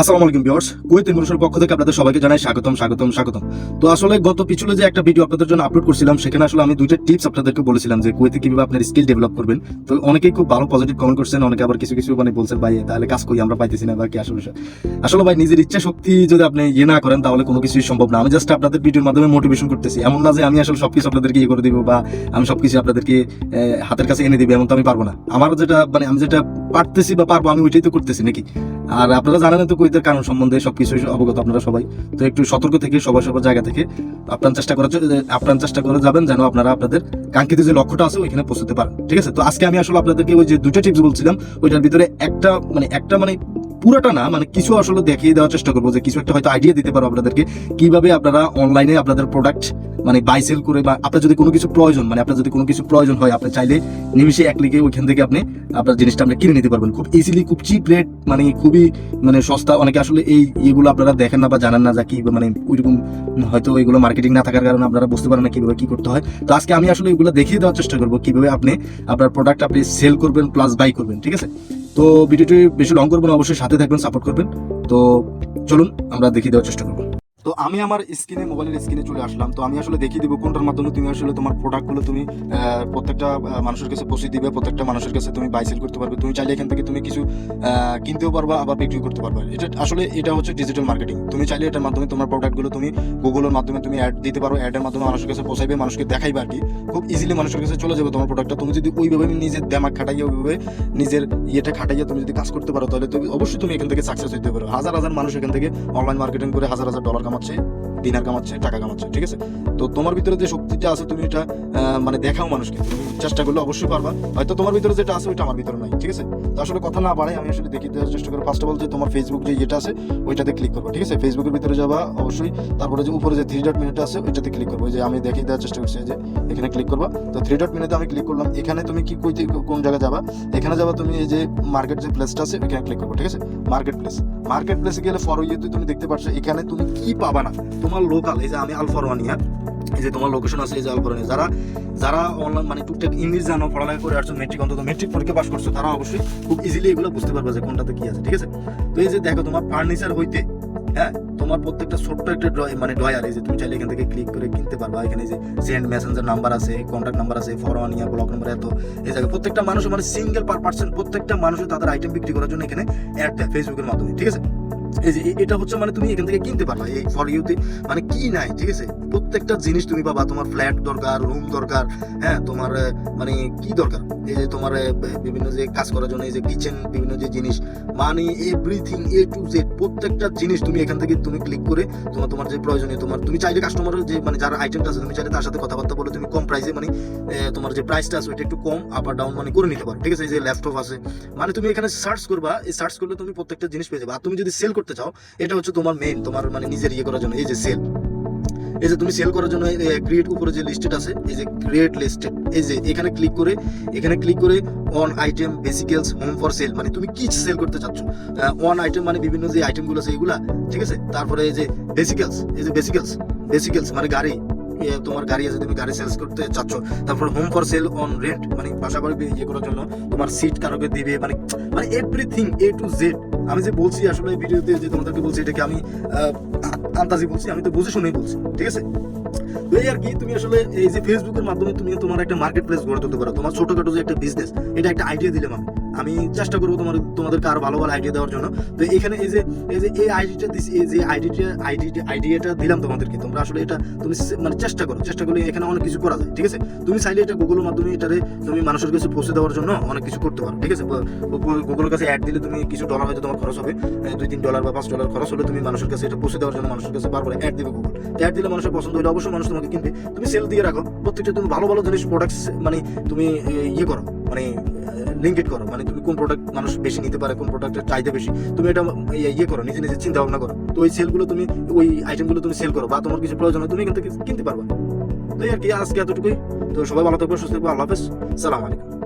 আসসালামু আলাইকুম viewers, Kuwait ইনফরমেশনের পক্ষ থেকে আপনাদের সবাইকে জানাই স্বাগতম। তো আসলে গত পিছলে যে একটা ভিডিও আপনাদের জন্য আপলোড করছিলাম, সেখানে আসলে আমি দুইটা টিপস আপনাদেরকে বলেছিলাম যে কুয়েতে কিভাবে আপনার স্কিল ডেভেলপ করবেন। তো অনেকেই খুব ভালো পজিটিভ কমেন্ট করছেন, অনেকে আবার কিছু কিছু মানে বলছেন ভাই তাহলে কাজ করি আমরা পাইতেছি না বা কি। আসলে ভাই নিজের ইচ্ছা শক্তি যদি আপনি ইয়ে না করেন তাহলে কোনো কিছুই সম্ভব না। আমি জাস্ট আপনাদের ভিডিওর মাধ্যমে মোটিভেশন করতেছি, এমন না যে আমি আসলে সবকিছু আপনাদেরকে ইয়ে করে দিব বা আমি সবকিছু আপনাদেরকে হাতের কাছে এনে দিবে, এমন তো আমি পারবো না। আমার যেটা মানে আমি যেটা পারতেছি বা পারবো আমি ওইটাই তো করতেছি নাকি। আর আপনারা জানেন তো কুয়েতের কানুন সম্বন্ধে সবকিছু অবগত আপনারা সবাই। তো একটু সতর্ক থেকে সবার জায়গা থেকে আপনার চেষ্টা করে যাবেন যেন আপনারা আপনাদের কাঙ্ক্ষিত যে লক্ষ্যটা আছে ওইখানে পৌঁছতে পারেন। ঠিক আছে, তো আজকে আমি আসলে আপনাদেরকে ওই যে দুইটা টিপস বলছিলাম ওইটার ভিতরে একটা মানে পুরোটা না মানে কিছু আসলে দেখিয়ে দেওয়ার চেষ্টা করবো, যে কিছু একটা হয়তো আইডিয়া দিতে পারো আপনাদেরকে কিভাবে আপনারা অনলাইনে আপনাদের প্রোডাক্ট মানে বাই সেল করে, বা আপনার যদি কোনো কিছু প্রয়োজন হয় আপনি চাইলে নিমিশে এক ক্লিকে ওইখান থেকে আপনি আপনার জিনিসটা আপনি কিনে নিতে পারবেন খুব ইজিলি, খুব চিপ রেট, মানে খুবই মানে সস্তা। অনেকে আসলে এইগুলো আপনারা দেখেন না বা জানেন না যে কি মানে ওইরকম হয়তো এগুলো মার্কেটিং না থাকার কারণে আপনারা বুঝতে পারেন না কিভাবে কি করতে হয়। তো আজকে আমি আসলে এগুলো দেখিয়ে দেওয়ার চেষ্টা করবো কিভাবে আপনি আপনার প্রোডাক্ট আপনি সেল করবেন প্লাস বাই করবেন। ঠিক আছে, তো ভিডিওটি বেশি লং করবেন, অবশ্যই সাথে থাকবেন, সাপোর্ট করবেন। তো চলুন আমরা দেখিয়ে দেওয়ার চেষ্টা করবো। তো আমি আমার মোবাইলের স্ক্রিনে চলে আসলাম। তো আমি আসলে দেখিয়ে দিব কোনটার মাধ্যমে তুমি আসলে তোমার প্রোডাক্টগুলো তুমি প্রত্যেকটা মানুষের কাছে পৌঁছে দিবে, প্রত্যেকটা মানুষের কাছে তুমি বাই সেল করতে পারবে। তুমি চাইলে এখান থেকে তুমি কিছু কিনতেও পারবা, আবার বিক্রি করতে পারবে। এটা হচ্ছে ডিজিটাল মার্কেটিং। তুমি চাইলে এটার মাধ্যমে তোমার প্রোডাক্টগুলো তুমি গুগলের মাধ্যমে তুমি অ্যাড দিতে পারো, অ্যাডের মাধ্যমে মানুষের কাছে পৌঁছাইবে, মানুষকে দেখাইবে আর কি। খুব ইজিলি মানুষের কাছে চলে যাবে তোমার প্রোডাক্টটা। তুমি যদি ওইভাবে নিজের দেমাগ খাটাইয়া, ওইভাবে নিজের খাটাইয়া তুমি যদি কাজ করতে পারো, তাহলে তুমি অবশ্যই তুমি এখান থেকে সাকসেস হতে পারো। হাজার মানুষ এখান থেকে অনলাইন মার্কেটিং করে হাজার ডলার কামাচ্ছে, দিনার কামাচ্ছে, টাকা কামাচ্ছে। ঠিক আছে, তো তোমার ভিতরে যে শক্তিটা আছে তুমি এটা মানে দেখাও মানুষকে, তুমি চেষ্টা করলে অবশ্যই পারবা। হয়তো তোমার ভিতরে যেটা আছে ওইটা আমার ভিতরে নাই। ঠিক আছে, তো আসলে কথা না বাড়াই আমি আসলে দেখিয়ে দেওয়ার চেষ্টা করি। ফার্স্ট অফ অল যে তোমার ফেসবুক যে ইয়েটা আছে ওইটাতে ক্লিক করবো। ঠিক আছে, ফেসবুকের ভিতরে যাবা অবশ্যই, তারপরে যে উপরে যে 3 ডট মেনুটা আছে ওইটাতে ক্লিক করবো। যে আমি দেখিয়ে দেওয়ার চেষ্টা করছি যে এখানে ক্লিক করবা। তো 3 ডট মেনুতে আমি ক্লিক করলাম। এখানে তুমি কি কোন জায়গায় যাবা, এখানে যাবা তুমি এই যে মার্কেট যে প্লেসটা আছে ওইখানে ক্লিক করবো। ঠিক আছে, মার্কেট প্লেসে গেলে ফর ইউতে তুমি দেখতে পাচ্ছ এখানে তুমি কি পাবা না, তোমার লোকাল এই যে আমি আলফরওয়ানিয়া, এই যে তোমার লোকেশন আছে এই যে আলফরওয়ানিয়া, যারা অনলাইন মানে টুকটাক ইংলিশ জানো, পড়ালেখা করে আসছো, মেট্রিক পরীক্ষা পাস করছো, তারা অবশ্যই খুব ইজিলি এগুলো বুঝতে পারবে যে কোনটাতে কি আছে। ঠিক আছে, তো এই যে দেখো তোমার ফার্নিচার হইতে তোমার প্রত্যেকটা ছোট্ট একটা ড্রয়ার, এই যে তুমি চাইলে এখান থেকে ক্লিক করে কিনতে পারবা। এখানে যে সেন্ড মেসেঞ্জার নাম্বার আছে, কন্ট্যাক্ট নাম্বার আছে, ফরওয়ানিয়া ব্লক নাম্বার এত। এই জায়গায় প্রত্যেকটা মানুষ মানে সিঙ্গেল পার পার্সন প্রত্যেকটা মানুষের তাদের আইটেম বিক্রি করার জন্য এখানে অ্যাড দেয় ফেসবুকের মাধ্যমে। ঠিক আছে, এই যে এটা হচ্ছে মানে তুমি এখান থেকে কিনতে পারবা এই ফর ইউতে মানে কি নাই। ঠিক আছে, প্রত্যেকটা জিনিস তুমি পাবা। তোমার ফ্ল্যাট দরকার, রুম দরকার, তোমার মানে কি দরকার, এই যে তোমার বিভিন্ন যে কাজ করার জন্য এই যে কিচেন বিভিন্ন যে জিনিস, মানে এভরিথিং এ টু জেড প্রত্যেকটা জিনিস তুমি এখান থেকে তুমি ক্লিক করে তোমার যে প্রয়োজনীয় তুমি চাইলে কাস্টমারের যে মানে যারা আইটেমটা আছে তুমি চাইলে তার সাথে কথাবার্তা বলে তুমি কম প্রাইসে মানে তোমার যে প্রাইসটা আছে ওইটা একটু কম আপ আর ডাউন মানে করে নিতে পারো। ঠিক আছে, এই যে ল্যাপটপ আছে মানে তুমি এখানে সার্চ করবা, এই সার্চ করলে তুমি প্রত্যেকটা জিনিস পেয়ে যাবে। আর তুমি যদি সেল করতে চাও, এটা হচ্ছে তোমার মেইন, তোমার মানে নিজের করার জন্য এই যে সেল, এই যে তুমি সেল করার জন্য ক্রিয়েট উপরে যে লিস্টেড আছে এই যে ক্রিয়েট লিস্টেড, এই যে এখানে ক্লিক করে on item basically home for sale, মানে তুমি কি সেল করতে চাচ্ছ। অন আইটেম মানে বিভিন্ন যে আইটেমগুলো আছে এইগুলা। ঠিক আছে, তারপরে এই যে বেসিক্যালস মানে গাড়ি, তোমার গাড়ি আছে তুমি গাড়ি সেলস করতে চাচ্ছ। তারপর home for sell on rent মানে বাসা বাড়ি করার জন্য তোমার সিট কারোকে দিবে, মানে এভরিথিং এ টু জেড। আমি যে বলছি আসলে ভিডিওতে যে তোমাদেরকে বলছি এটাকে আমি আন্দাজি বলছি, আমি তো বুঝে শুনেই বলছি। ঠিক আছে, তো এই আর কি, তুমি আসলে এই যে ফেসবুকের মাধ্যমে তুমি তোমার একটা মার্কেট প্লেস গড়ে তুলতে পারো, তোমার ছোটখাটো যে একটা বিজনেস, এটা একটা আইডিয়া দিলাম আমি চেষ্টা করবো তোমাদেরকে আরো ভালো আইডিয়া দেওয়ার জন্য। তো এখানে এই যে এই আইডিয়াটা দিছি, এই যে আইডিয়াটা দিলাম তোমাদেরকে, তোমরা আসলে এটা তুমি মানে চেষ্টা করলে এখানে অনেক কিছু করা যায়। ঠিক আছে, তুমি চাইলে এটা গুগলের মাধ্যমে এটারে তুমি মানুষের কাছে পৌঁছে দেওয়ার জন্য অনেক কিছু করতে পারো। ঠিক আছে, গুগলের কাছে অ্যাড দিলে তুমি কিছু ডলার হয়তো তোমার খরচ হবে, $2-3 বা $5 খরচ হলে তুমি মানুষের কাছে এটা পৌঁছে দেওয়ার জন্য মানুষের কাছে বারবার অ্যাড দিবে গুগল। অ্যাড দিলে মানুষের পছন্দ হলে অবশ্যই মানুষ তোমাকে কিনবে। তুমি সেল দিয়ে রাখো প্রত্যেকটা, তুমি ভালো জিনিস প্রোডাক্ট মানে তুমি করো মানে লিঙ্কেড করো, মানে তুমি কোন প্রোডাক্ট মানুষ বেশি নিতে পারে, কোন প্রোডাক্টের চাহিদা বেশি, তুমি এটা করো, নিজে চিন্তা ভাবনা করো। তো ওই সেলগুলো তুমি ওই আইটেমগুলো তুমি সেল করো, বা তোমার কিছু প্রয়োজন হয় তুমি এখান থেকে কিনতে পারবা। তো আর কি, আজকে এতটুকুই। তো সবাই ভালো থাকবে, সুস্থ থাকবে, আল্লাহ হাফেজ, সালাম আলাইকুম।